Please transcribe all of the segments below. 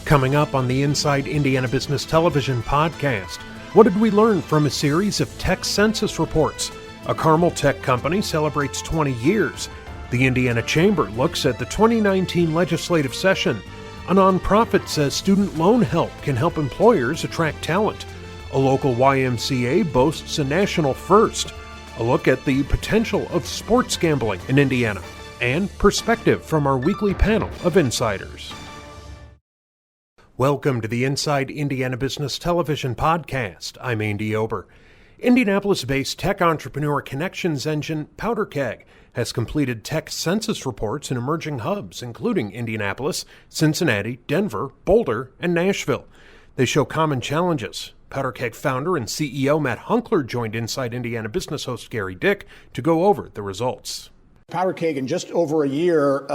Coming up on the Inside Indiana Business Television podcast, what did we learn from a series of tech census reports? A Carmel tech company celebrates 20 years. The Indiana Chamber looks at the 2019 legislative session. A nonprofit says student loan help can help employers attract talent. A local YMCA boasts a national first. A look at the potential of sports gambling in Indiana. And perspective from our weekly panel of insiders. Welcome to the Inside Indiana Business Television podcast. I'm Andy Ober. Indianapolis-based tech entrepreneur connections engine PowderKeg has completed tech census reports in emerging hubs, including Indianapolis, Cincinnati, Denver, Boulder, and Nashville. They show common challenges. PowderKeg founder and CEO Matt Hunkler joined Inside Indiana Business host Gary Dick to go over the results. PowderKeg in just over a year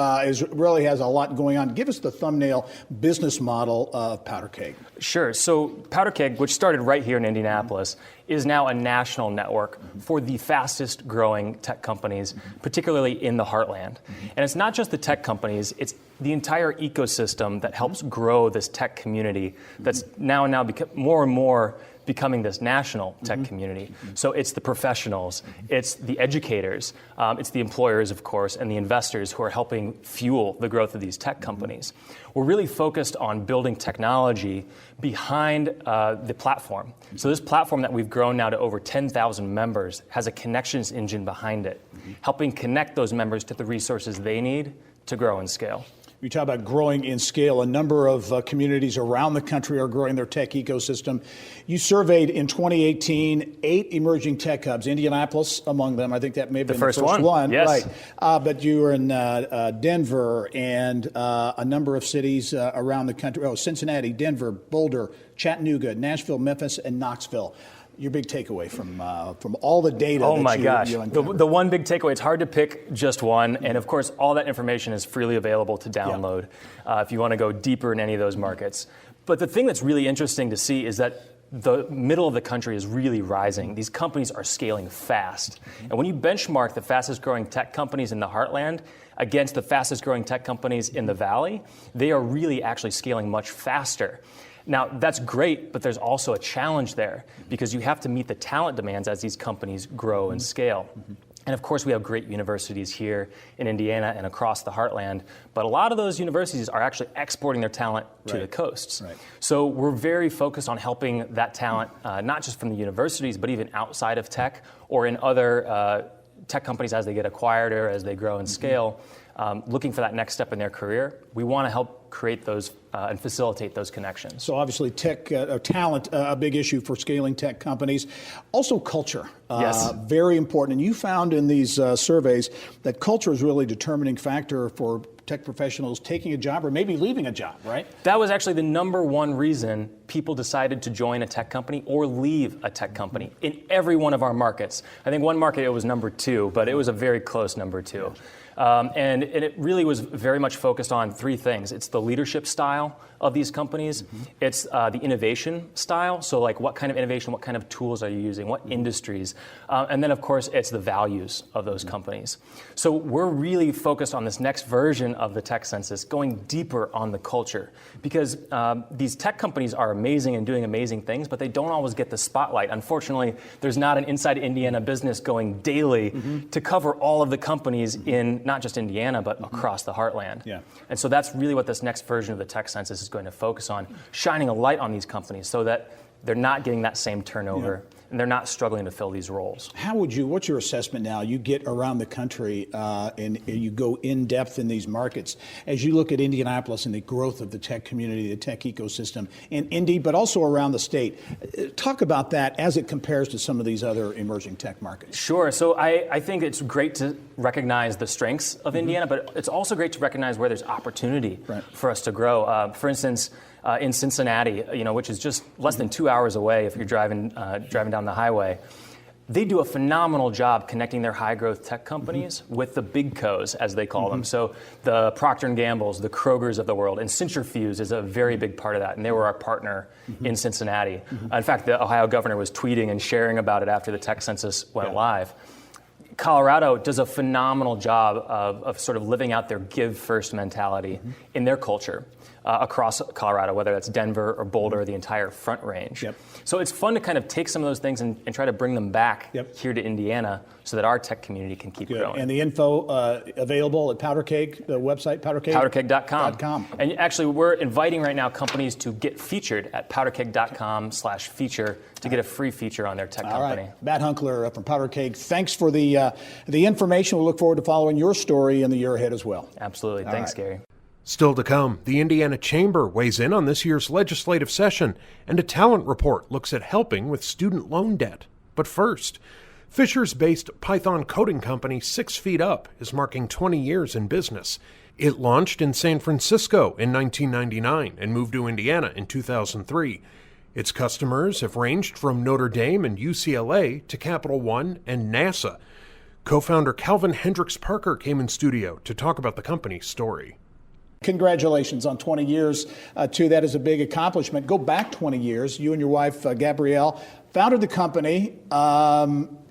really has a lot going on. Give us the thumbnail business model of PowderKeg. Sure. So PowderKeg, which started right here in Indianapolis, is now a national network for the fastest growing tech companies, particularly in the heartland. And it's not just the tech companies, it's the entire ecosystem that helps grow this tech community that's now more and more becoming this national tech community. So it's the professionals, it's the educators, it's the employers, of course, and the investors who are helping fuel the growth of these tech companies. We're really focused on building technology behind the platform. So this platform that we've grown now to over 10,000 members has a connections engine behind it, helping connect those members to the resources they need to grow and scale. You talk about growing in scale. A number of communities around the country are growing their tech ecosystem. You surveyed in 2018 8 emerging tech hubs, Indianapolis among them. I think that may have been the first one. Yes. Right. But you were in Denver and a number of cities around the country. Oh, Cincinnati, Denver, Boulder, Chattanooga, Nashville, Memphis, and Knoxville. Your big takeaway from all the data oh that my you gosh. uncovered. The one big takeaway, it's hard to pick just one. And of course, all that information is freely available to download if you want to go deeper in any of those markets. But the thing that's really interesting to see is that the middle of the country is really rising. These companies are scaling fast. And when you benchmark the fastest growing tech companies in the heartland against the fastest growing tech companies in the valley, they are really actually scaling much faster. Now, that's great, but there's also a challenge there because you have to meet the talent demands as these companies grow and scale. And of course, we have great universities here in Indiana and across the heartland, but a lot of those universities are actually exporting their talent to the coasts. Right. So we're very focused on helping that talent, not just from the universities, but even outside of tech or in other tech companies as they get acquired or as they grow and scale, looking for that next step in their career. We want to help create those and facilitate those connections. So obviously tech talent, a big issue for scaling tech companies. Also culture, yes. Very important. And you found in these surveys that culture is really a determining factor for tech professionals taking a job or maybe leaving a job, right? That was actually the number one reason people decided to join a tech company or leave a tech company in every one of our markets. I think one market it was number 2, but it was a very close number 2. And it really was very much focused on 3 things. It's the leadership style of these companies. It's the innovation style. So like what kind of innovation, what kind of tools are you using, what industries? And then of course, it's the values of those companies. So we're really focused on this next version of the tech census, going deeper on the culture. Because these tech companies are amazing and doing amazing things, but they don't always get the spotlight. Unfortunately, there's not an Inside Indiana Business going daily to cover all of the companies in not just Indiana, but across the heartland. Yeah. And so that's really what this next version of the tech census is going to focus on, shining a light on these companies so that they're not getting that same turnover and they're not struggling to fill these roles. What's your assessment now? You get around the country and you go in depth in these markets. As you look at Indianapolis and the growth of the tech community, the tech ecosystem in Indy, but also around the state, talk about that as it compares to some of these other emerging tech markets. Sure. So I think it's great to recognize the strengths of Indiana, but it's also great to recognize where there's opportunity for us to grow. For instance, in Cincinnati, which is just less than 2 hours away if you're driving down the highway, they do a phenomenal job connecting their high-growth tech companies with the big co's, as they call them. So the Procter & Gamble's, the Kroger's of the world, and Centrifuge is a very big part of that, and they were our partner in Cincinnati. In fact, the Ohio governor was tweeting and sharing about it after the tech census went live. Colorado does a phenomenal job of sort of living out their give first mentality in their culture. across Colorado, whether that's Denver or Boulder or the entire Front Range. Yep. So it's fun to kind of take some of those things and try to bring them back here to Indiana so that our tech community can keep growing. And the info available at Powderkeg, the website, powderkeg.com. And actually, we're inviting right now companies to get featured at powderkeg.com/feature to get a free feature on their tech company. All right. Matt Hunkler from Powderkeg, thanks for the information. We'll look forward to following your story in the year ahead as well. Absolutely. Thanks, Gary. Still to come, the Indiana Chamber weighs in on this year's legislative session, and a talent report looks at helping with student loan debt. But first, Fishers-based Python coding company 6 Feet Up is marking 20 years in business. It launched in San Francisco in 1999 and moved to Indiana in 2003. Its customers have ranged from Notre Dame and UCLA to Capital One and NASA. Co-founder Calvin Hendricks Parker came in studio to talk about the company's story. Congratulations on 20 years, too. That is a big accomplishment. Go back 20 years. You and your wife, Gabrielle, founded the company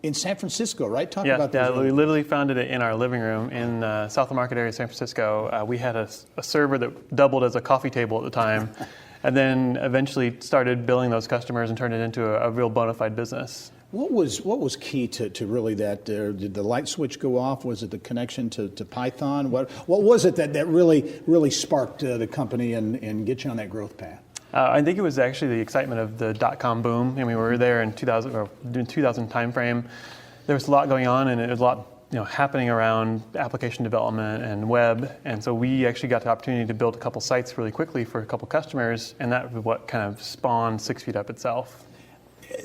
in San Francisco, right? Talk about that. Yeah, we literally founded it in our living room in South of Market area of San Francisco. We had a server that doubled as a coffee table at the time, and then eventually started billing those customers and turned it into a real bona fide business. What was key to really that? Did the light switch go off? Was it the connection to Python? What was it that really sparked the company and get you on that growth path? I think it was actually the excitement of the .com boom. I mean, we were there in 2000 timeframe. There was a lot going on, and it was a lot happening around application development and web. And so we actually got the opportunity to build a couple sites really quickly for a couple customers, and that was what kind of spawned 6 Feet Up itself.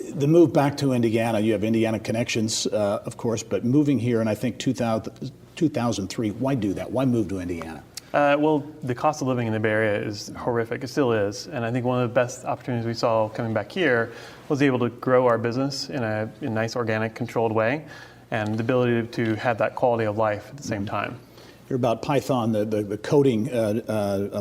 The move back to Indiana, you have Indiana connections, of course, but moving here in, I think, 2003, why do that? Why move to Indiana? Well, the cost of living in the Bay Area is horrific. It still is. And I think one of the best opportunities we saw coming back here was able to grow our business in a nice, organic, controlled way, and the ability to have that quality of life at the same time. You're about Python, the coding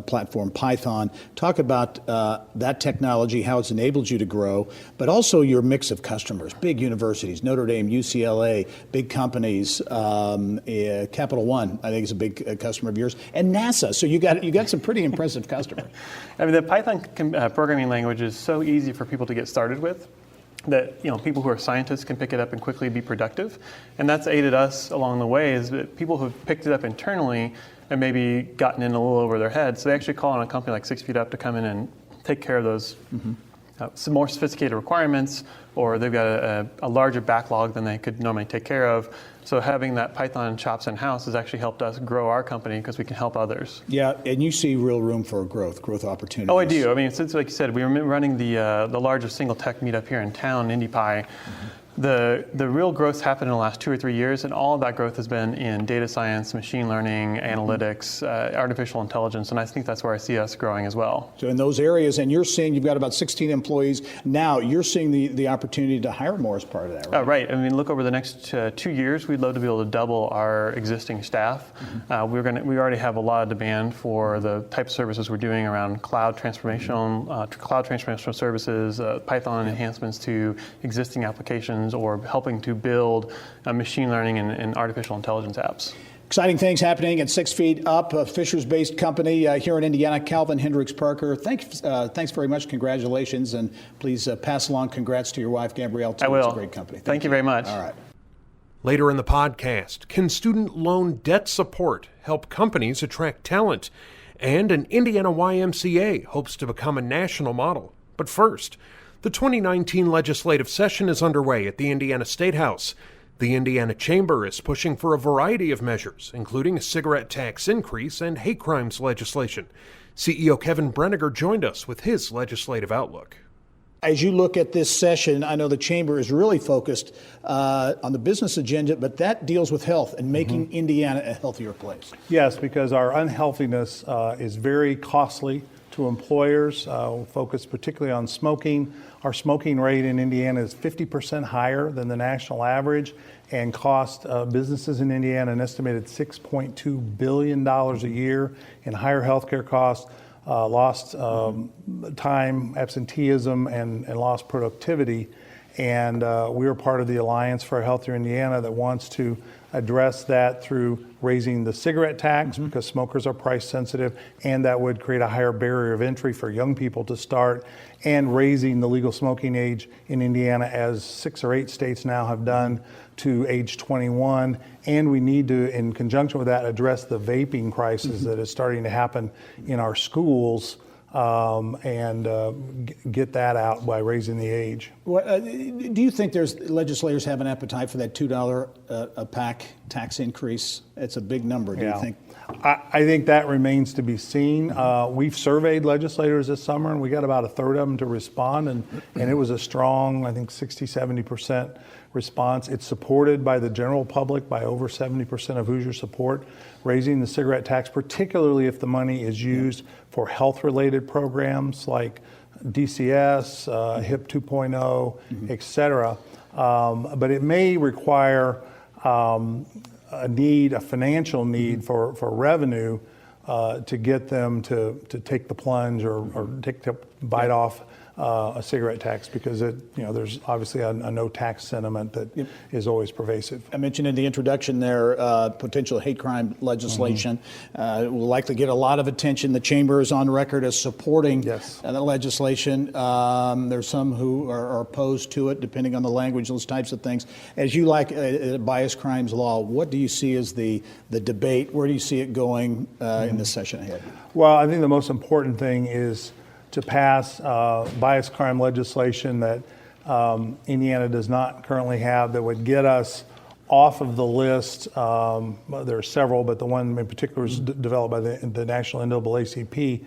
platform, Python. Talk about that technology, how it's enabled you to grow, but also your mix of customers, big universities, Notre Dame, UCLA, big companies, Capital One, I think is a big customer of yours, and NASA. So you got some pretty impressive customers. I mean, the Python programming language is so easy for people to get started with, that people who are scientists can pick it up and quickly be productive, and that's aided us along the way. Is that people who've picked it up internally and maybe gotten in a little over their heads, so they actually call on a company like 6 Feet Up to come in and take care of those some more sophisticated requirements, or they've got a larger backlog than they could normally take care of. So having that Python chops in-house has actually helped us grow our company because we can help others. Yeah, and you see real room for growth opportunities. Oh, I do. I mean, since, like you said, we were running the largest single tech meetup here in town, IndyPy. The real growth happened in the last 2 or 3 years, and all of that growth has been in data science, machine learning, analytics, artificial intelligence, and I think that's where I see us growing as well. So in those areas, and you're seeing you've got about 16 employees now, you're seeing the opportunity to hire more as part of that, right? Right. I mean, look, over the next 2 years, we'd love to be able to double our existing staff. We already have a lot of demand for the type of services we're doing around cloud transformational services, Python enhancements to existing applications, or helping to build machine learning and artificial intelligence apps. Exciting things happening at 6 Feet Up, a Fishers-based company here in Indiana. Calvin Hendricks Parker, thanks very much. Congratulations, and please pass along congrats to your wife, Gabrielle, too. I will. It's a great company. Thank you very much. All right. Later in the podcast, can student loan debt support help companies attract talent? And an Indiana YMCA hopes to become a national model. But first, the 2019 legislative session is underway at the Indiana State House. The Indiana Chamber is pushing for a variety of measures, including a cigarette tax increase and hate crimes legislation. CEO Kevin Brenniger joined us with his legislative outlook. As you look at this session, I know the Chamber is really focused on the business agenda, but that deals with health and making Indiana a healthier place. Yes, because our unhealthiness is very costly to employers, focused particularly on smoking. Our smoking rate in Indiana is 50% higher than the national average and cost businesses in Indiana an estimated $6.2 billion a year in higher healthcare costs, lost time, absenteeism, and lost productivity. And we are part of the Alliance for a Healthier Indiana that wants to address that through raising the cigarette tax because smokers are price sensitive, and that would create a higher barrier of entry for young people to start, and raising the legal smoking age in Indiana, as 6 or 8 states now have done, to age 21. And we need to, in conjunction with that, address the vaping crisis that is starting to happen in our schools, and get that out by raising the age. Do you think legislators have an appetite for that $2 a pack tax increase? It's a big number, do you think? I think that remains to be seen. We've surveyed legislators this summer, and we got about a third of them to respond, and it was a strong, I think, 60-70% response. It's supported by the general public, by over 70% of Hoosier support, raising the cigarette tax, particularly if the money is used for health-related programs like DCS, HIP 2.0, et cetera. But it may require a financial need for revenue to get them to take the plunge or take the bite off a cigarette tax, because there's obviously a no tax sentiment that is always pervasive. I mentioned in the introduction there potential hate crime legislation will likely get a lot of attention. The chamber is on record as supporting the legislation. There's some who are opposed to it, depending on the language, those types of things. As you like bias crimes law, what do you see as the debate? Where do you see it going in the session ahead? Well, I think the most important thing is to pass bias crime legislation that Indiana does not currently have, that would get us off of the list. There are several, but the one in particular is developed by the National NAACP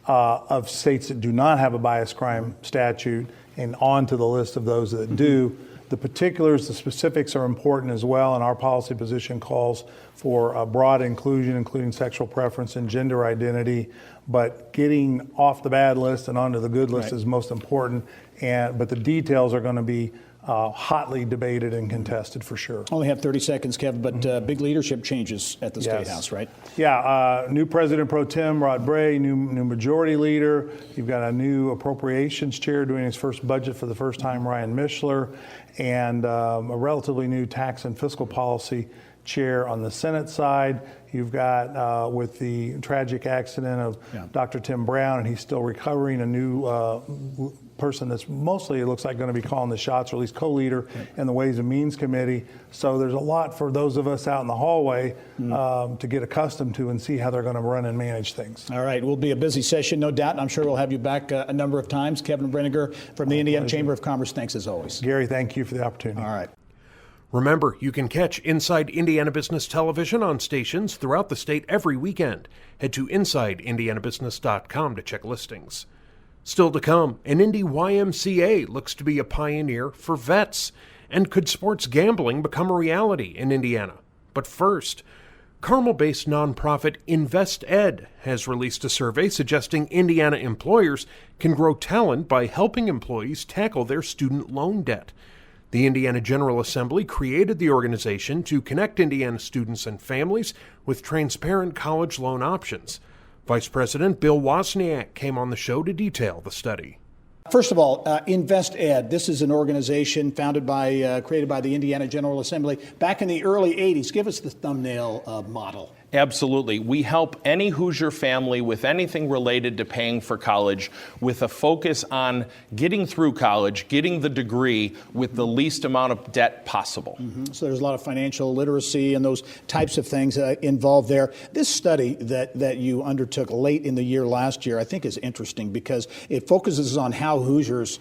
of states that do not have a bias crime statute, and onto the list of those that do. The particulars, the specifics are important as well, and our policy position calls for a broad inclusion, including sexual preference and gender identity. But getting off the bad list and onto the good list is most important. But the details are going to be hotly debated and contested for sure. Only have 30 seconds, Kevin, but big leadership changes at the State House, right? Yeah, new President Pro Tem Rod Bray, new Majority Leader. You've got a new Appropriations Chair doing his first budget for the first time, Ryan Mishler, and a relatively new Tax and Fiscal Policy Chair on the Senate side. You've got, with the tragic accident of Dr. Tim Brown, and he's still recovering, a new person that's mostly, it looks like, going to be calling the shots, or at least co-leader in the Ways and Means Committee. So there's a lot for those of us out in the hallway to get accustomed to and see how they're going to run and manage things. All right, will be a busy session, no doubt, and I'm sure we'll have you back a number of times. Kevin Brenniger from the Indiana Chamber of Commerce, thanks as always. Gary, thank you for the opportunity. All right. Remember, you can catch Inside Indiana Business Television on stations throughout the state every weekend. Head to InsideIndianaBusiness.com to check listings. Still to come, an Indy YMCA looks to be a pioneer for vets. And could sports gambling become a reality in Indiana? But first, Carmel-based nonprofit InvestEd has released a survey suggesting Indiana employers can grow talent by helping employees tackle their student loan debt. The Indiana General Assembly created the organization to connect Indiana students and families with transparent college loan options. Vice President Bill Wozniak came on the show to detail the study. First of all, InvestEd, this is an organization created by the Indiana General Assembly back in the early 80s. Give us the thumbnail model. Absolutely. We help any Hoosier family with anything related to paying for college, with a focus on getting through college, getting the degree with the least amount of debt possible. So there's a lot of financial literacy and those types of things involved there. This study that you undertook late in the year last year, I think is interesting because it focuses on how Hoosiers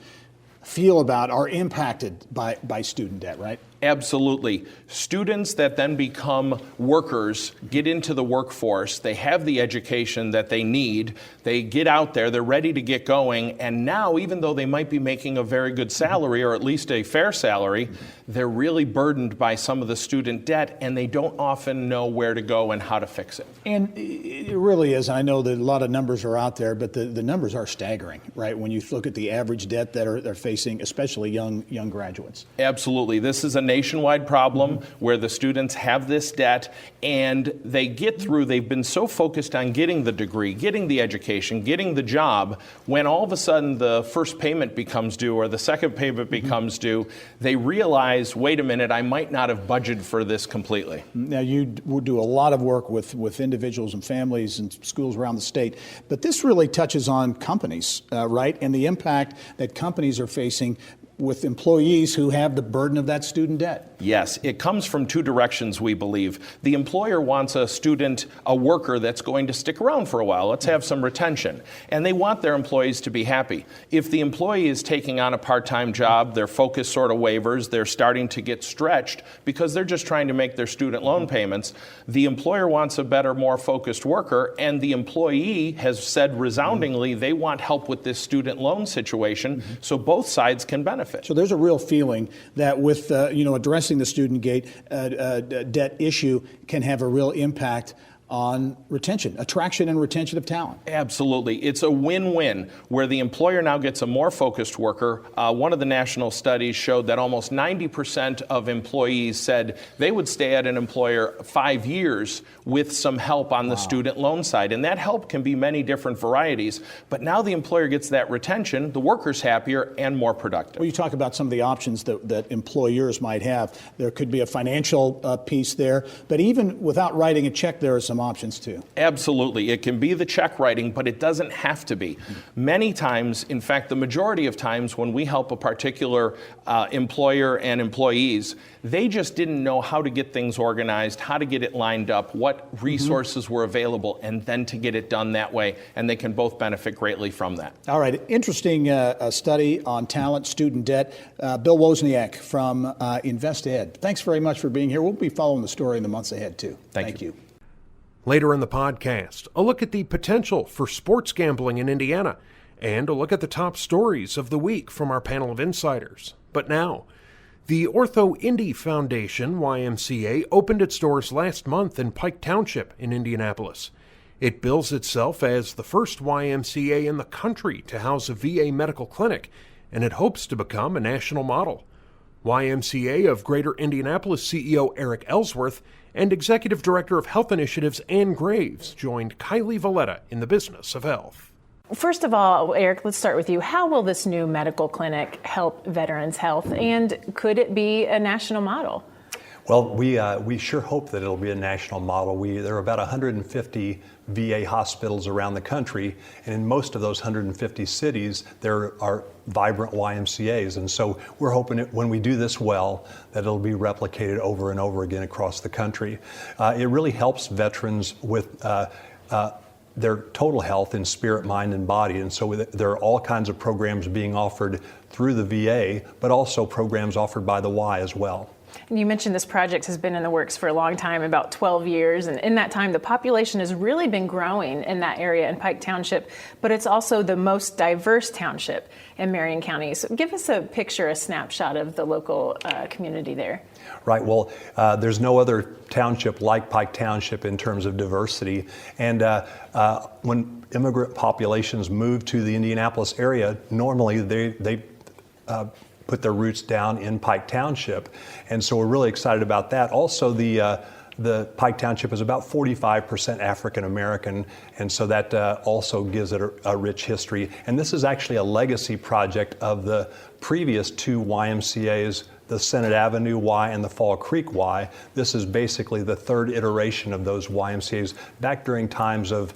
feel about, are impacted by student debt, right? Absolutely. Students that then become workers get into the workforce. They have the education that they need. They get out there. They're ready to get going. And now, even though they might be making a very good salary, or at least a fair salary, they're really burdened by some of the student debt, and they don't often know where to go and how to fix it. And it really is. I know that a lot of numbers are out there, but the numbers are staggering, right? When you look at the average debt that they're facing, especially young graduates. Absolutely. This is a nationwide problem where the students have this debt, and they've been so focused on getting the degree, getting the education, getting the job, when all of a sudden the first payment becomes due or the second payment becomes due, they realize, wait a minute, I might not have budgeted for this completely. Now, you would do a lot of work with individuals and families and schools around the state, but this really touches on companies, right? And the impact that companies are facing with employees who have the burden of that student debt. Yes, it comes from two directions, we believe. The employer wants a worker that's going to stick around for a while. Let's have some retention. And they want their employees to be happy. If the employee is taking on a part-time job, their focus sort of wavers, they're starting to get stretched because they're just trying to make their student loan payments. The employer wants a better, more focused worker, and the employee has said resoundingly they want help with this student loan situation, so both sides can benefit. So there's a real feeling that with addressing the student debt issue can have a real impact on retention, attraction and retention of talent. Absolutely. It's a win-win where the employer now gets a more focused worker. One of the national studies showed that almost 90% of employees said they would stay at an employer 5 years with some help on the student loan side. And that help can be many different varieties. But now the employer gets that retention, the worker's happier and more productive. Well, you talk about some of the options that employers might have. There could be a financial piece there, but even without writing a check, there are some options too. Absolutely. It can be the check writing, but it doesn't have to be. Many times, in fact, the majority of times when we help a particular employer and employees, they just didn't know how to get things organized, how to get it lined up, what resources were available, and then to get it done that way. And they can both benefit greatly from that. All right. Interesting study on talent, student debt. Bill Wozniak from InvestEd. Thanks very much for being here. We'll be following the story in the months ahead too. Thank you. Later in the podcast, a look at the potential for sports gambling in Indiana and a look at the top stories of the week from our panel of insiders. But now, the Ortho Indy Foundation, YMCA, opened its doors last month in Pike Township in Indianapolis. It bills itself as the first YMCA in the country to house a VA medical clinic, and it hopes to become a national model. YMCA of Greater Indianapolis CEO Eric Ellsworth and Executive Director of Health Initiatives Ann Graves joined Kylie Valletta in the business of health. First of all, Eric, let's start with you. How will this new medical clinic help veterans' health, and could it be a national model? Well, we sure hope that it'll be a national model. There are about 150 VA hospitals around the country, and in most of those 150 cities, there are vibrant YMCAs. And so we're hoping when we do this well, that it'll be replicated over and over again across the country. It really helps veterans with their total health in spirit, mind, and body. And so there are all kinds of programs being offered through the VA, but also programs offered by the Y as well. You mentioned this project has been in the works for a long time, about 12 years, and in that time the population has really been growing in that area in Pike Township, but it's also the most diverse township in Marion County. So give us a picture, a snapshot of the local community there. Right. Well, there's no other township like Pike Township in terms of diversity. And when immigrant populations move to the Indianapolis area, normally they put their roots down in Pike Township. And so we're really excited about that. Also, the Pike Township is about 45% African American, and so that also gives it a rich history. And this is actually a legacy project of the previous two YMCAs, the Senate Avenue Y and the Fall Creek Y. This is basically the third iteration of those YMCAs. Back during times of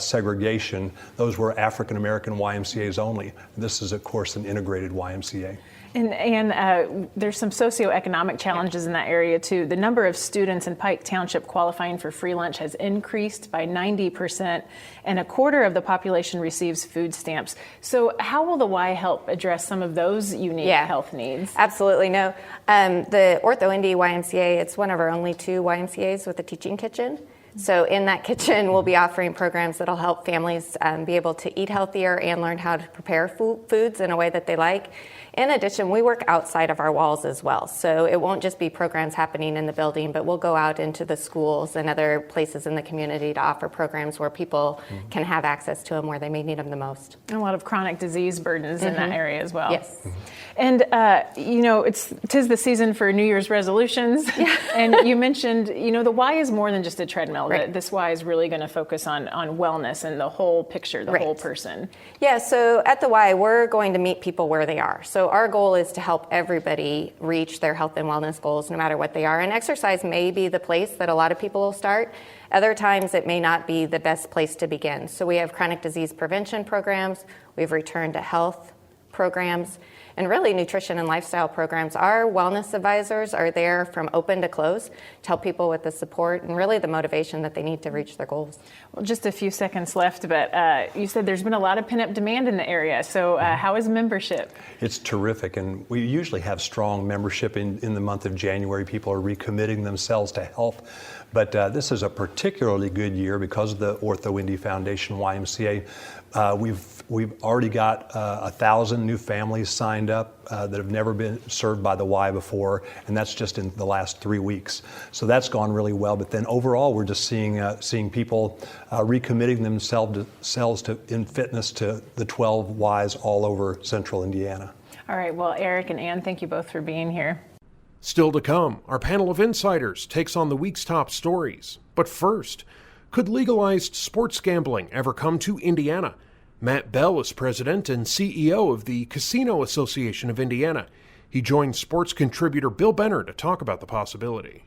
segregation, those were African American YMCAs only. This is, of course, an integrated YMCA. And there's some socioeconomic challenges in that area too. The number of students in Pike Township qualifying for free lunch has increased by 90%, and a quarter of the population receives food stamps. So how will the Y help address some of those unique health needs? Absolutely. No. The Ortho Indy YMCA, it's one of our only two YMCAs with a teaching kitchen. So in that kitchen, we'll be offering programs that'll help families be able to eat healthier and learn how to prepare foods in a way that they like. In addition, we work outside of our walls as well. So it won't just be programs happening in the building, but we'll go out into the schools and other places in the community to offer programs where people can have access to them where they may need them the most. And a lot of chronic disease burdens in that area as well. Yes. And, tis the season for New Year's resolutions. Yeah. And you mentioned, the Y is more than just a treadmill. Right. This Y is really going to focus on wellness and the whole picture, the whole person. Yeah, so at the Y, we're going to meet people where they are. So our goal is to help everybody reach their health and wellness goals no matter what they are. And exercise may be the place that a lot of people will start. Other times it may not be the best place to begin. So we have chronic disease prevention programs, we have return to health programs, and really nutrition and lifestyle programs. Our wellness advisors are there from open to close to help people with the support and really the motivation that they need to reach their goals. Well, just a few seconds left, but you said there's been a lot of pent-up demand in the area. So how is membership? It's terrific, and we usually have strong membership in the month of January. People are recommitting themselves to health. But this is a particularly good year because of the Ortho Indy Foundation YMCA. We've already got 1,000 new families signed up that have never been served by the Y before, and that's just in the last 3 weeks. So that's gone really well. But then overall, we're just seeing people recommitting themselves in fitness to the 12 Ys all over central Indiana. All right. Well, Eric and Ann, thank you both for being here. Still to come, our panel of insiders takes on the week's top stories. But first, could legalized sports gambling ever come to Indiana? Matt Bell is president and CEO of the Casino Association of Indiana. He joined sports contributor Bill Benner to talk about the possibility.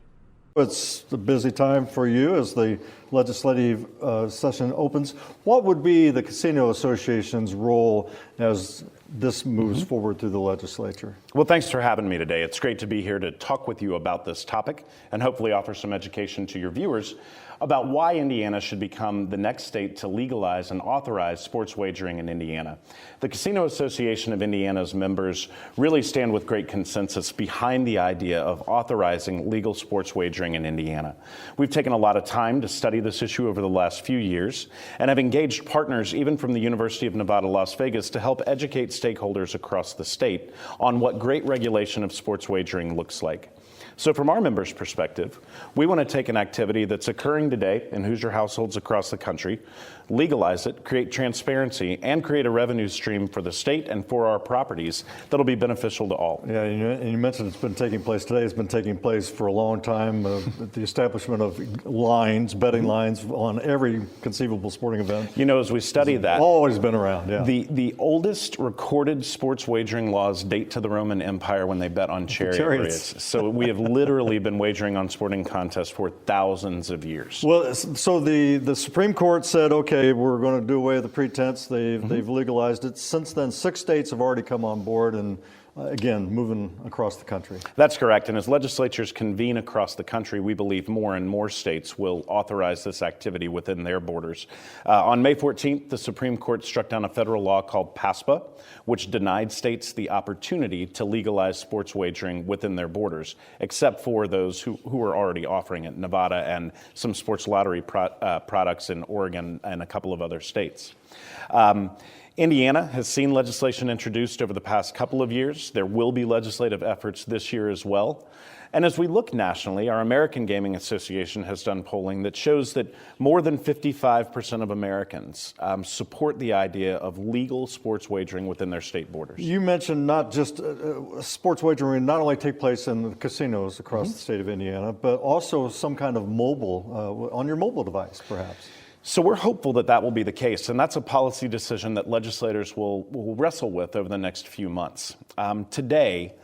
It's a busy time for you as the legislative session opens. What would be the Casino Association's role as this moves forward through the legislature? Well, thanks for having me today. It's great to be here to talk with you about this topic and hopefully offer some education to your viewers about why Indiana should become the next state to legalize and authorize sports wagering in Indiana. The Casino Association of Indiana's members really stand with great consensus behind the idea of authorizing legal sports wagering in Indiana. We've taken a lot of time to study this issue over the last few years and have engaged partners even from the University of Nevada, Las Vegas to help educate stakeholders across the state on what great regulation of sports wagering looks like. So from our members' perspective, we want to take an activity that's occurring today in Hoosier households across the country, legalize it, create transparency, and create a revenue stream for the state and for our properties that'll be beneficial to all. Yeah, and you mentioned it's been taking place today. It's been taking place for a long time. The establishment of lines, betting lines on every conceivable sporting event. You know, as we study that, always been around. Yeah. The oldest recorded sports wagering laws date to the Roman Empire when they bet on chariots. So we have literally been wagering on sporting contests for thousands of years. Well, so the Supreme Court said, okay, we're going to do away with the pretense. They've legalized it. Since then, 6 states have already come on board and again, moving across the country. That's correct. And as legislatures convene across the country, we believe more and more states will authorize this activity within their borders. On May 14th, the Supreme Court struck down a federal law called PASPA, which denied states the opportunity to legalize sports wagering within their borders, except for those who are already offering it, Nevada and some sports lottery products in Oregon and a couple of other states. Indiana has seen legislation introduced over the past couple of years. There will be legislative efforts this year as well. And as we look nationally, our American Gaming Association has done polling that shows that more than 55% of Americans support the idea of legal sports wagering within their state borders. You mentioned not just sports wagering not only take place in the casinos across the state of Indiana, but also some kind of mobile, on your mobile device, perhaps. So we're hopeful that that will be the case, and that's a policy decision that legislators will wrestle with over the next few months. Today,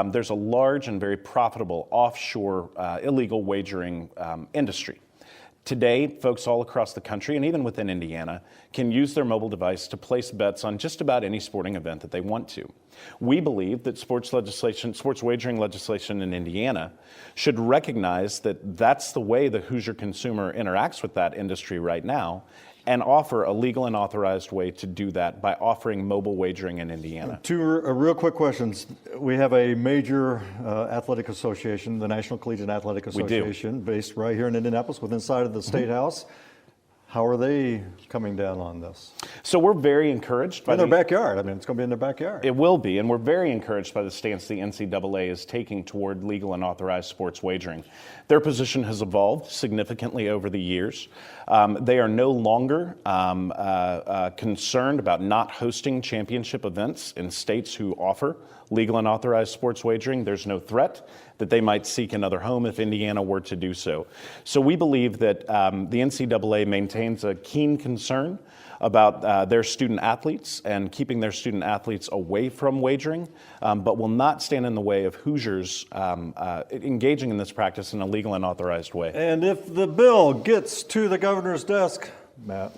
there's a large and very profitable offshore illegal wagering industry. Today, folks all across the country, and even within Indiana, can use their mobile device to place bets on just about any sporting event that they want to. We believe that sports wagering legislation in Indiana should recognize that that's the way the Hoosier consumer interacts with that industry right now, and offer a legal and authorized way to do that by offering mobile wagering in Indiana. Two real quick questions. We have a major athletic association, the National Collegiate Athletic Association, based right here in Indianapolis, within inside of the State House. How are they coming down on this? So we're very encouraged by in their backyard. I mean, it's going to be in their backyard. It will be, and we're very encouraged by the stance the NCAA is taking toward legal and authorized sports wagering. Their position has evolved significantly over the years. They are no longer concerned about not hosting championship events in states who offer legal and authorized sports wagering. There's no threat that they might seek another home if Indiana were to do so. So we believe that the NCAA maintains a keen concern about their student athletes and keeping their student athletes away from wagering, but will not stand in the way of Hoosiers engaging in this practice in a legal and authorized way. And if the bill gets to the governor's desk, Matt?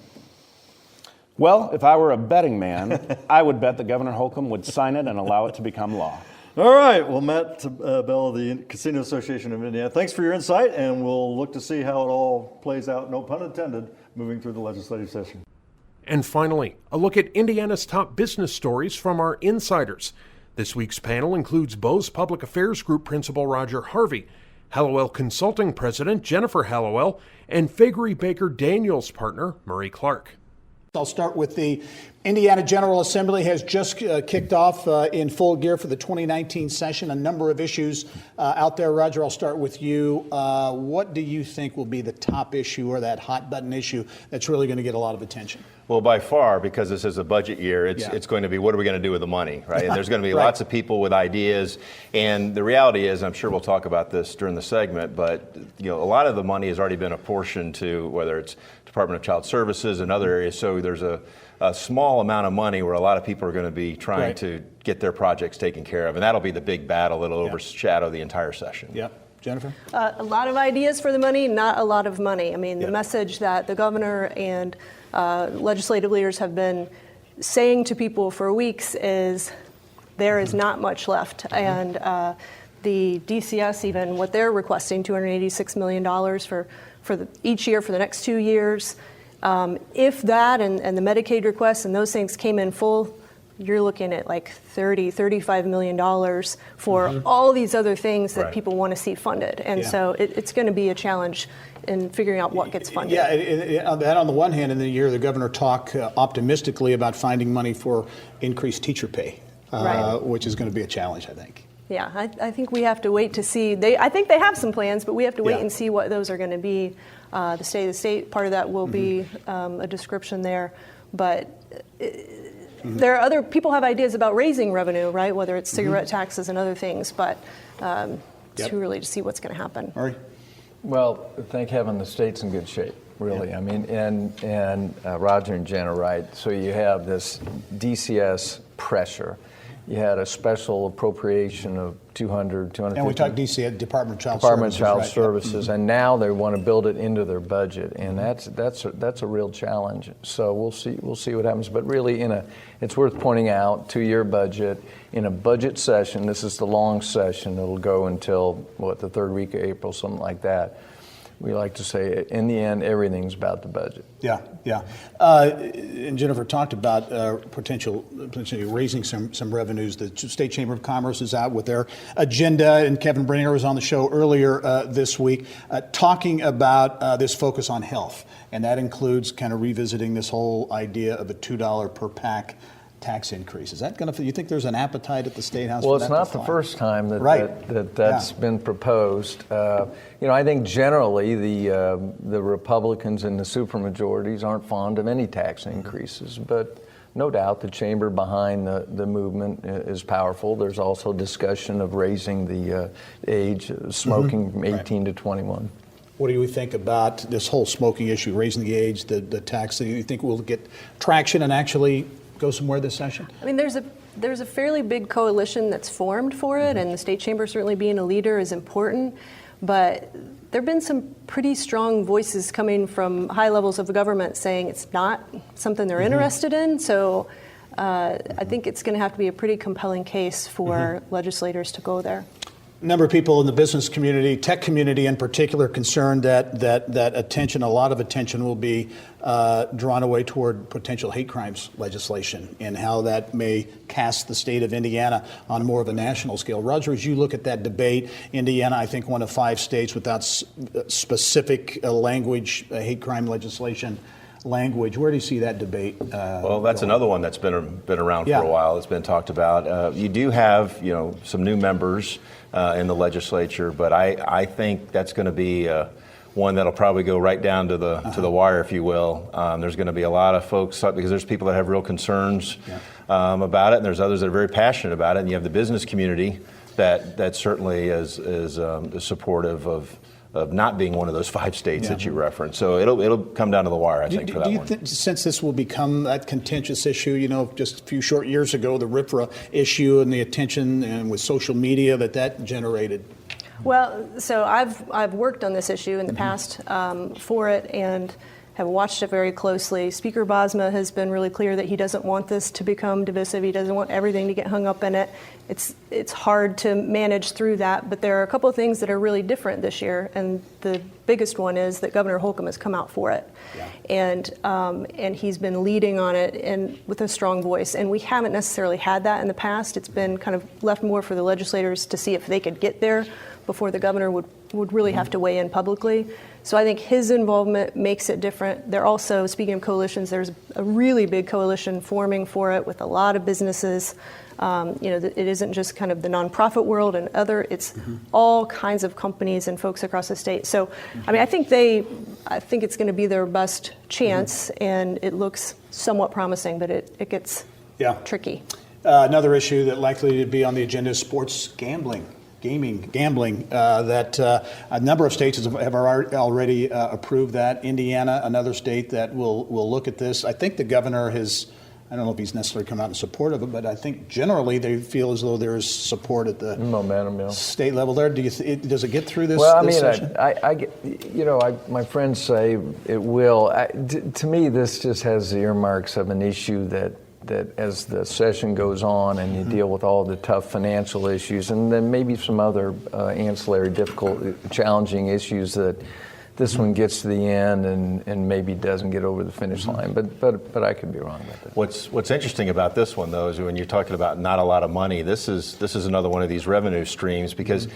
Well, if I were a betting man, I would bet that Governor Holcomb would sign it and allow it to become law. All right. Well, Matt Bell of the Casino Association of Indiana, thanks for your insight, and we'll look to see how it all plays out, no pun intended, moving through the legislative session. And finally, a look at Indiana's top business stories from our insiders. This week's panel includes Bose Public Affairs Group Principal Roger Harvey, Hallowell Consulting President Jennifer Hallowell, and Fagery Baker Daniels partner Murray Clark. I'll start with the Indiana General Assembly has just kicked off in full gear for the 2019 session. A number of issues out there. Roger, I'll start with you. What do you think will be the top issue or that hot button issue that's really going to get a lot of attention? Well, by far, because this is a budget year, it's going to be what are we going to do with the money, right? And there's going to be lots of people with ideas. And the reality is, I'm sure we'll talk about this during the segment, but a lot of the money has already been apportioned to whether it's Department of Child Services and other areas. So there's a small amount of money where a lot of people are going to be trying to get their projects taken care of. And that'll be the big battle that'll overshadow the entire session. Yep. Jennifer? A lot of ideas for the money, not a lot of money. I mean, the message that the governor and legislative leaders have been saying to people for weeks is there is not much left. And the DCS, even what they're requesting, $286 million for each year for the next 2 years. If that and the Medicaid requests and those things came in full, you're looking at like $35 million for all these other things that people want to see funded. And so it's going to be a challenge in figuring out what gets funded. Yeah, that on the one hand, in the year the governor talked optimistically about finding money for increased teacher pay, which is going to be a challenge, I think. Yeah, I think we have to wait to see. I think they have some plans, but we have to wait and see what those are going to be. The state part of that will be a description there. But there are other people have ideas about raising revenue, right? Whether it's cigarette taxes and other things, but it's too early to see what's going to happen. Murray? Well, thank heaven the state's in good shape, really. I mean, and Roger and Jen are right. So you have this DCS pressure. You had a special appropriation of $250. And we talked DC, Department of Child Services. Department of Child Services, and now they want to build it into their budget, and that's a real challenge. So we'll see what happens. But really, it's worth pointing out 2-year budget in a budget session. This is the long session. It'll go until the third week of April, something like that. We like to say, in the end, everything's about the budget. Yeah. And Jennifer talked about potentially raising some revenues. The State Chamber of Commerce is out with their agenda, and Kevin Bringer was on the show earlier this week talking about this focus on health, and that includes kind of revisiting this whole idea of a $2 per pack tax increase. Is that going to? You think there's an appetite at the State House? Well, for it's that not the first time that's been proposed. I think generally the Republicans in the supermajorities aren't fond of any tax increases, but no doubt the chamber behind the movement is powerful. There's also discussion of raising the age of smoking from 18 to 21. What do you think about this whole smoking issue, raising the age, the tax? Do you think we'll get traction and actually go somewhere this session? I mean, there's a fairly big coalition that's formed for it, and the state chamber certainly being a leader is important. But there have been some pretty strong voices coming from high levels of the government saying it's not something they're interested in. So I think it's going to have to be a pretty compelling case for legislators to go there. A number of people in the business community, tech community in particular, concerned that attention, a lot of attention, will be drawn away toward potential hate crimes legislation and how that may cast the state of Indiana on more of a national scale. Roger, as you look at that debate, Indiana, I think one of 5 states without specific language, hate crime legislation language. Where do you see that debate? Well, that's another one that's been around for a while. It's been talked about. You do have some new members in the legislature, but I think that's going to be one that'll probably go right down to the wire, if you will. There's going to be a lot of folks, because there's people that have real concerns about it, and there's others that are very passionate about it. And you have the business community that certainly is supportive of not being one of those 5 states that you referenced. So it'll come down to the wire, I think, for that one. Do you since this will become that contentious issue, just a few short years ago, the RFRA issue and the attention and with social media that generated? Well, so I've worked on this issue in the past for it and have watched it very closely. Speaker Bosma has been really clear that he doesn't want this to become divisive. He doesn't want everything to get hung up in it. It's hard to manage through that, but there are a couple of things that are really different this year, and the biggest one is that Governor Holcomb has come out for it, and he's been leading on it and with a strong voice. And we haven't necessarily had that in the past. It's been kind of left more for the legislators to see if they could get there before the governor would really have to weigh in publicly. So I think his involvement makes it different. They're also, speaking of coalitions, there's a really big coalition forming for it with a lot of businesses. It isn't just kind of the nonprofit world and it's all kinds of companies and folks across the state. So, I mean, I think it's going to be their best chance, and it looks somewhat promising, but it gets tricky. Another issue that likely to be on the agenda is sports gambling. Gambling, that a number of states have already approved that. Indiana, another state that will look at this. I think the governor has, I don't know if he's necessarily come out in support of it, but I think generally they feel as though there is support at the momentum, state level there. Does it get through this? Well, this session? My friends say it will. To me, this just has the earmarks of an issue that as the session goes on and you deal with all the tough financial issues and then maybe some other ancillary, difficult, challenging issues, that this one gets to the end and maybe doesn't get over the finish line. But I could be wrong about that. What's interesting about this one, though, is when you're talking about not a lot of money, this is another one of these revenue streams, because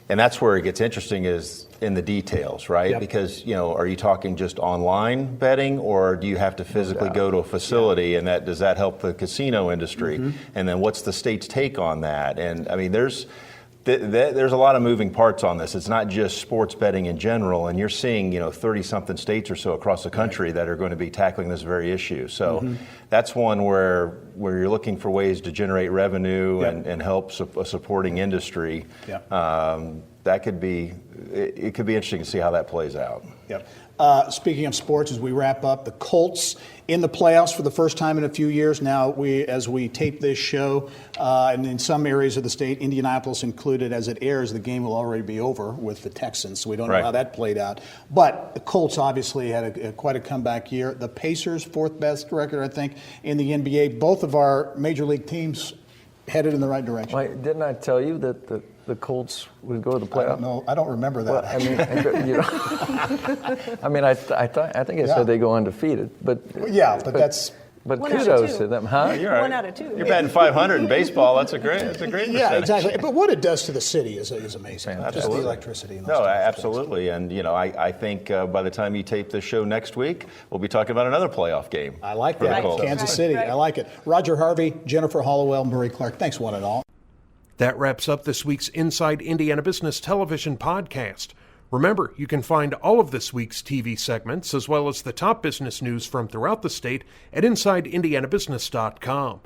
and that's where it gets interesting, is in the details, right? Because, are you talking just online betting, or do you have to physically go to a facility, and does that help the casino industry? And then what's the state's take on that? And I mean, there's a lot of moving parts on this. It's not just sports betting in general, and you're seeing 30-something states or so across the country that are going to be tackling this very issue. So that's one where you're looking for ways to generate revenue and help a supporting industry. That could be interesting to see how that plays out. Speaking of sports, as we wrap up, the Colts in the playoffs for the first time in a few years now. As we tape this show, and in some areas of the state, Indianapolis included, as it airs, the game will already be over with the Texans, so we don't know how that played out. But the Colts obviously had quite a comeback year. The Pacers, 4th best record, I think, in the NBA. Both of our major league teams headed in the right direction. Didn't I tell you that the Colts would go to the playoffs? I don't remember that. Well, I think I said they go undefeated, but that's. But kudos to them, huh? You're right. 1 out of 2. You're batting 500 in baseball. That's a great percentage. Yeah, exactly. But what it does to the city is amazing. Absolutely. Just the electricity. And those absolutely. And I think by the time you tape this show next week, we'll be talking about another playoff game. I like that. Kansas City. I like it. Roger Harvey, Jennifer Hollowell, Murray Clark. Thanks, one and all. That wraps up this week's Inside Indiana Business Television podcast. Remember, you can find all of this week's TV segments, as well as the top business news from throughout the state, at InsideIndianaBusiness.com.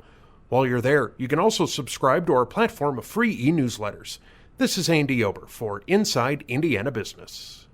While you're there, you can also subscribe to our platform of free e-newsletters. This is Andy Ober for Inside Indiana Business.